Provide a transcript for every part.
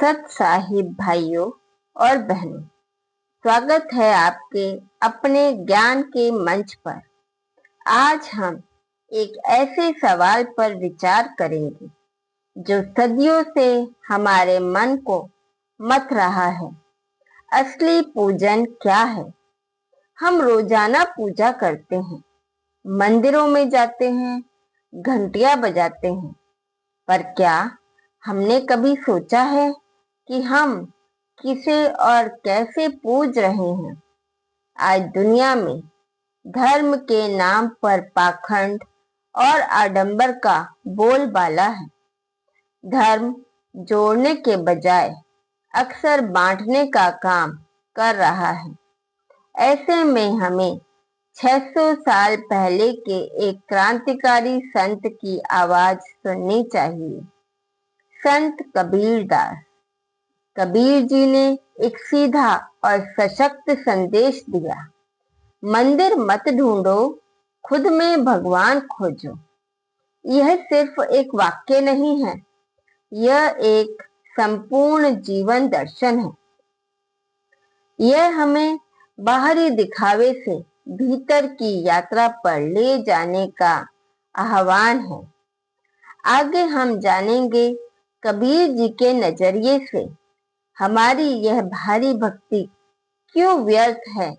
सत साहिब भाइयों और बहनों, स्वागत है आपके अपने ज्ञान के मंच पर। आज हम एक ऐसे सवाल पर विचार करेंगे जो सदियों से हमारे मन को मथ रहा है। असली पूजन क्या है? हम रोजाना पूजा करते हैं, मंदिरों में जाते हैं, घंटियां बजाते हैं, पर क्या हमने कभी सोचा है कि हम किसे और कैसे पूज रहे हैं? आज दुनिया में धर्म के नाम पर पाखंड और आडंबर का बोलबाला है। धर्म जोड़ने के बजाय अक्सर बांटने का काम कर रहा है। ऐसे में हमें 600 साल पहले के एक क्रांतिकारी संत की आवाज सुननी चाहिए। संत कबीरदास। कबीर जी ने एक सीधा और सशक्त संदेश दिया, मंदिर मत ढूंढो, खुद में भगवान खोजो। यह सिर्फ एक वाक्य नहीं है, यह एक संपूर्ण जीवन दर्शन है। यह हमें बाहरी दिखावे से भीतर की यात्रा पर ले जाने का आह्वान है। आगे हम जानेंगे कबीर जी के नजरिए से हमारी यह भारी भक्ति क्यों व्यर्थ है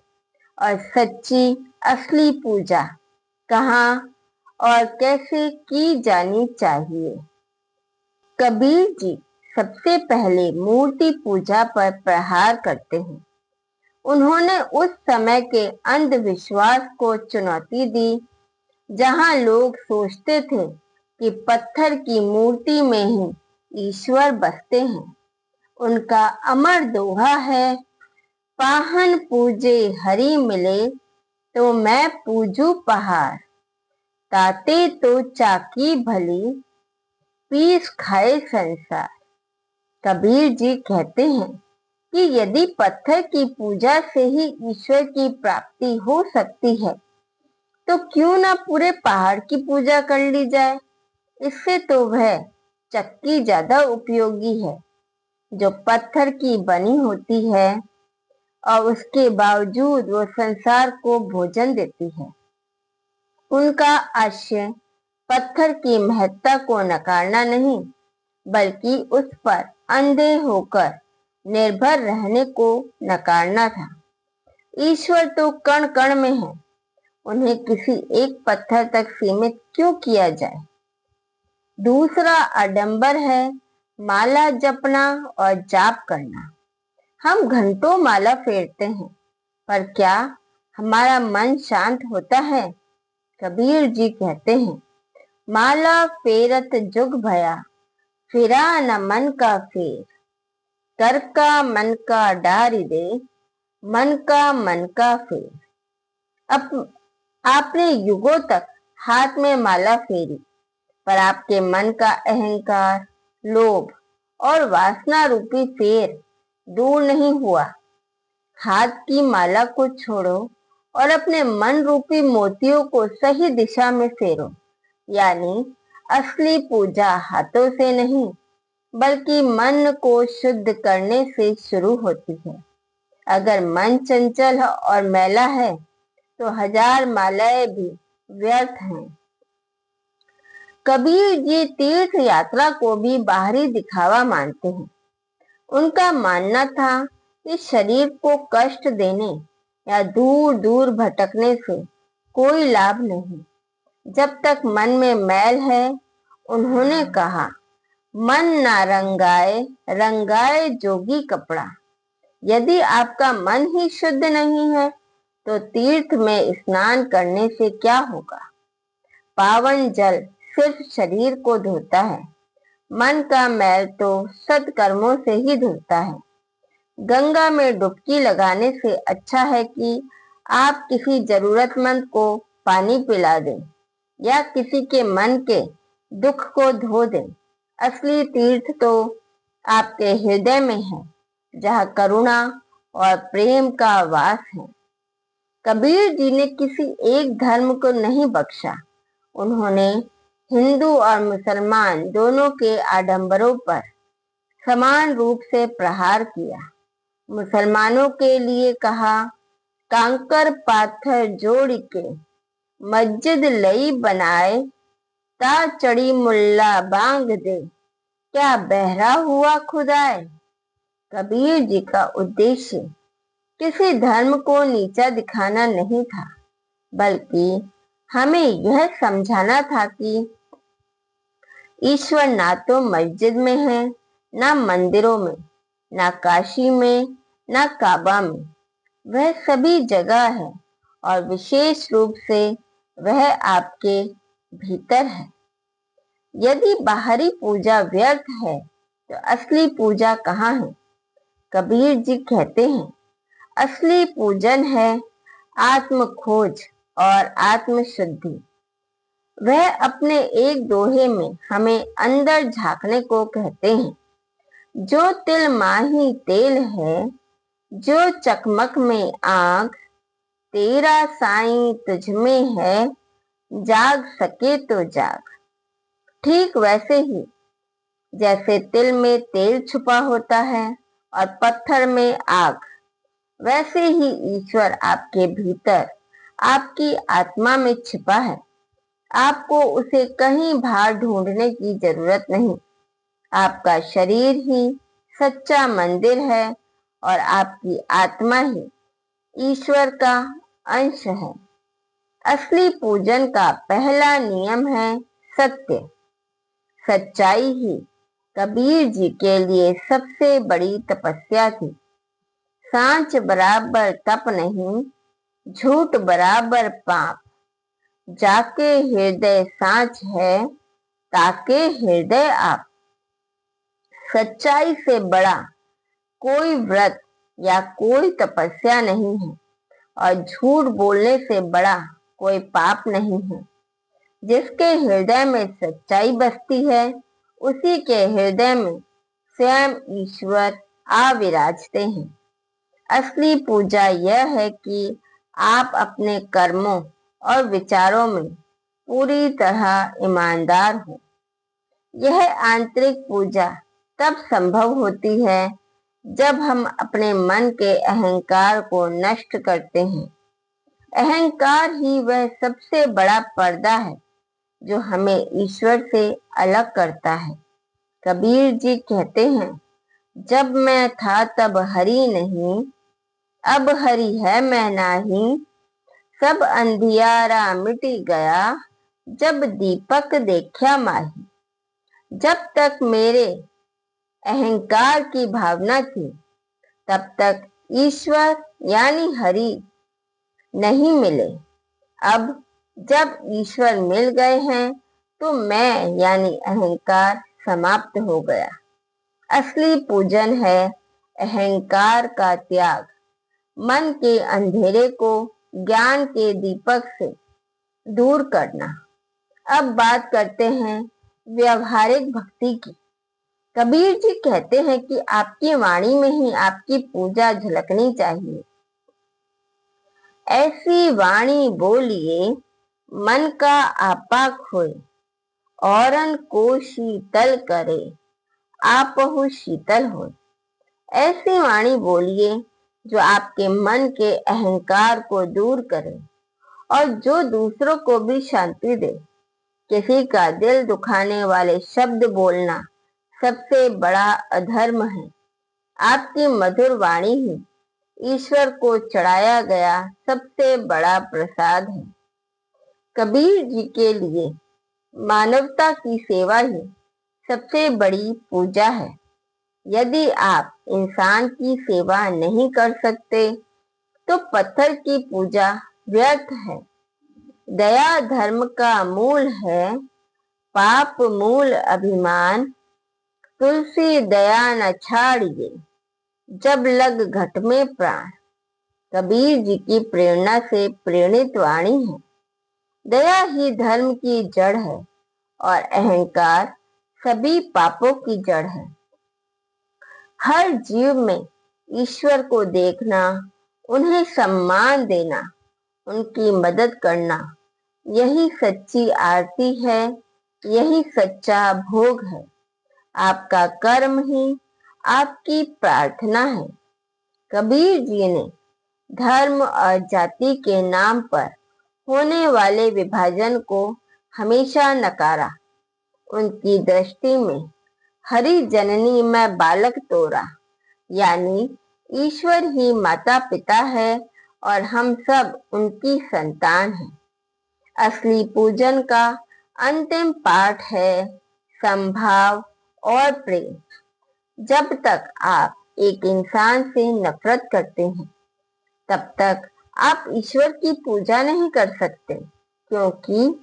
और सच्ची असली पूजा कहाँ और कैसे की जानी चाहिए। कबीर जी सबसे पहले मूर्ति पूजा पर प्रहार करते हैं। उन्होंने उस समय के अंधविश्वास को चुनौती दी, जहां लोग सोचते थे कि पत्थर की मूर्ति में ही ईश्वर बसते हैं। उनका अमर दोहा है, पाहन पूजे हरि मिले तो मैं पूजू पहाड़, ताते तो चाकी भली पीस खाए संसार। कबीर जी कहते हैं कि यदि पत्थर की पूजा से ही ईश्वर की प्राप्ति हो सकती है, तो क्यों ना पूरे पहाड़ की पूजा कर ली जाए। इससे तो वह चक्की ज्यादा उपयोगी है, जो पत्थर की बनी होती है और उसके बावजूद वो संसार को भोजन देती है। उनका आशय पत्थर की महत्ता को नकारना नहीं, बल्कि उस पर अंधे होकर निर्भर रहने को नकारना था। ईश्वर तो कण कण में है, उन्हें किसी एक पत्थर तक सीमित क्यों किया जाए। दूसरा आडंबर है माला जपना और जाप करना। हम घंटों माला फेरते हैं, पर क्या हमारा मन शांत होता है? कबीर जी कहते हैं, माला फेरत जुग भया, फिरा न मन का फेर, कर का मन का डारी दे, मन का फेर। अब आपने युगों तक हाथ में माला फेरी, पर आपके मन का अहंकार, लोभ और वासना रूपी फेर दूर नहीं हुआ। हाथ की माला को छोड़ो और अपने मन रूपी मोतियों को सही दिशा में फेरो। यानी असली पूजा हाथों से नहीं, बल्कि मन को शुद्ध करने से शुरू होती है। अगर मन चंचल और मैला है, तो 1000 मालाएं भी व्यर्थ हैं। कबीर जी तीर्थ यात्रा को भी बाहरी दिखावा मानते हैं। उनका मानना था कि शरीर को कष्ट देने या दूर दूर भटकने से कोई लाभ नहीं, जब तक मन में मैल है। उन्होंने कहा, मन ना रंगाए, रंगाए जोगी कपड़ा। यदि आपका मन ही शुद्ध नहीं है, तो तीर्थ में स्नान करने से क्या होगा। पावन जल सिर्फ शरीर को धोता है, मन का मैल तो सत्कर्मों से ही धुलता है। गंगा में डुबकी लगाने से अच्छा है कि आप किसी जरूरतमंद को पानी पिला दें या किसी के मन के दुख को धो दें। असली तीर्थ तो आपके हृदय में है, जहाँ करुणा और प्रेम का वास है। कबीर जी ने किसी एक धर्म को नहीं बख्शा। उन्होंने हिंदू और मुसलमान दोनों के आडंबरों पर समान रूप से प्रहार किया। मुसलमानों के लिए कहा, कांकर पाथर जोड़ के मस्जिद लई बनाए, ता चढ़ी मुल्ला बांग दे, क्या बहरा हुआ खुदाए। कबीर जी का उद्देश्य किसी धर्म को नीचा दिखाना नहीं था, बल्कि हमें यह समझाना था कि ईश्वर ना तो मस्जिद में है, ना मंदिरों में, ना काशी में, ना काबा में। वह सभी जगह है और विशेष रूप से वह आपके भीतर है। यदि बाहरी पूजा व्यर्थ है तो असली पूजा कहाँ है? कबीर जी कहते हैं, असली पूजन है आत्म खोज और आत्म शुद्धि। वह अपने एक दोहे में हमें अंदर झांकने को कहते हैं, जो तिल माही तेल है, जो चकमक में आग, तेरा साईं तुझ में है, जाग सके तो जाग। ठीक वैसे ही जैसे तिल में तेल छुपा होता है और पत्थर में आग, वैसे ही ईश्वर आपके भीतर, आपकी आत्मा में छिपा है। आपको उसे कहीं बाहर ढूंढने की जरूरत नहीं। आपका शरीर ही सच्चा मंदिर है और आपकी आत्मा ही ईश्वर का अंश है। असली पूजन का पहला नियम है सत्य। सच्चाई ही कबीर जी के लिए सबसे बड़ी तपस्या थी। सांच बराबर तप नहीं, झूठ बराबर पाप, जाके हृदय सांच है, ताके हृदय आप। सच्चाई से बड़ा कोई व्रत या कोई तपस्या नहीं है और झूठ बोलने से बड़ा कोई पाप नहीं है। जिसके हृदय में सच्चाई बसती है, उसी के हृदय में स्वयं ईश्वर आ विराजते हैं। असली पूजा यह है कि आप अपने कर्मों और विचारों में पूरी तरह ईमानदार हो। यह आंतरिक पूजा तब संभव होती है जब हम अपने मन के अहंकार को नष्ट करते हैं। अहंकार ही वह सबसे बड़ा पर्दा है जो हमें ईश्वर से अलग करता है। कबीर जी कहते हैं, जब मैं था तब हरि नहीं, अब हरि है मैं नाही, सब अंधियारा मिटी गया, जब दीपक देखा माही। जब तक मेरे अहंकार की भावना थी, तब तक ईश्वर यानी हरि नहीं मिले। अब जब ईश्वर मिल गए हैं तो मैं यानी अहंकार समाप्त हो गया। असली पूजन है अहंकार का त्याग, मन के अंधेरे को ज्ञान के दीपक से दूर करना। अब बात करते हैं व्यवहारिक भक्ति की। कबीर जी कहते हैं कि आपकी वाणी में ही आपकी पूजा झलकनी चाहिए। ऐसी वाणी बोलिए मन का आपा खोए, औरन को शीतल करे, आपहु शीतल हो। ऐसी वाणी बोलिए जो आपके मन के अहंकार को दूर करे और जो दूसरों को भी शांति दे। किसी का दिल दुखाने वाले शब्द बोलना सबसे बड़ा अधर्म है। आपकी मधुर वाणी ही ईश्वर को चढ़ाया गया सबसे बड़ा प्रसाद है। कबीर जी के लिए मानवता की सेवा ही सबसे बड़ी पूजा है। यदि आप इंसान की सेवा नहीं कर सकते तो पत्थर की पूजा व्यर्थ है। दया धर्म का मूल है, पाप मूल अभिमान, तुलसी दया न छाड़िए, जब लग घट में प्राण। कबीर जी की प्रेरणा से प्रेरित वाणी है। दया ही धर्म की जड़ है और अहंकार सभी पापों की जड़ है। हर जीव में ईश्वर को देखना, उन्हें सम्मान देना, उनकी मदद करना, यही सच्ची आरती है, यही सच्चा भोग है। आपका कर्म ही आपकी प्रार्थना है। कबीर जी ने धर्म और जाति के नाम पर होने वाले विभाजन को हमेशा नकारा। उनकी दृष्टि में हरि जननी में बालक तोरा, यानी ईश्वर ही माता पिता है और हम सब उनकी संतान हैं। असली पूजन का अंतिम पाठ है संभाव और प्रेम। जब तक आप एक इंसान से नफरत करते हैं, तब तक आप ईश्वर की पूजा नहीं कर सकते, क्योंकि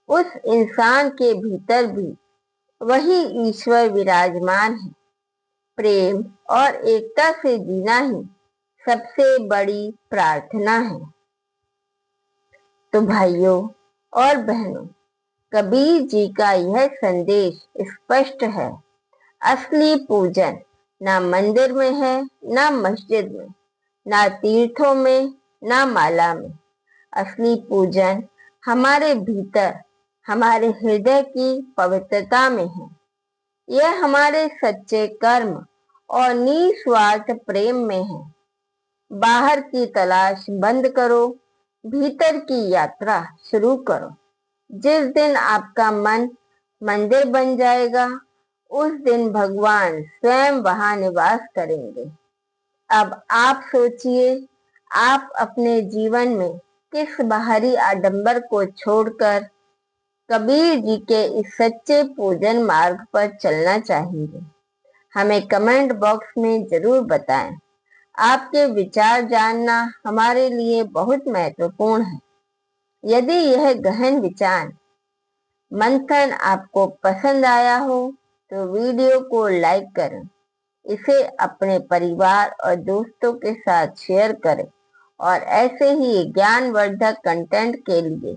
उस इंसान के भीतर भी वही ईश्वर विराजमान है। प्रेम और एकता से जीना ही सबसे बड़ी प्रार्थना है। तो भाइयों और बहनों, कबीर जी का यह संदेश स्पष्ट है। असली पूजन ना मंदिर में है, ना मस्जिद में, ना तीर्थों में, ना माला में। असली पूजन हमारे भीतर, हमारे हृदय की पवित्रता में है। यह हमारे सच्चे कर्म और निस्वार्थ प्रेम में है। बाहर की तलाश बंद करो, भीतर की यात्रा शुरू करो। जिस दिन आपका मन मंदिर बन जाएगा, उस दिन भगवान स्वयं वहां निवास करेंगे। अब आप सोचिए, आप अपने जीवन में किस बाहरी आडंबर को छोड़कर कबीर जी के इस सच्चे पूजन मार्ग पर चलना चाहेंगे? हमें कमेंट बॉक्स में जरूर बताएं। आपके विचार जानना हमारे लिए बहुत महत्वपूर्ण है। यदि यह गहन विचार मंथन आपको पसंद आया हो, तो वीडियो को लाइक करें, इसे अपने परिवार और दोस्तों के साथ शेयर करें और ऐसे ही ज्ञानवर्धक कंटेंट के लिए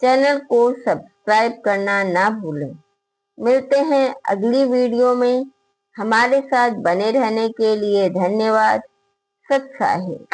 चैनल को सब्सक्राइब करना ना भूलें। मिलते हैं अगली वीडियो में। हमारे साथ बने रहने के लिए धन्यवाद। सत साहिब।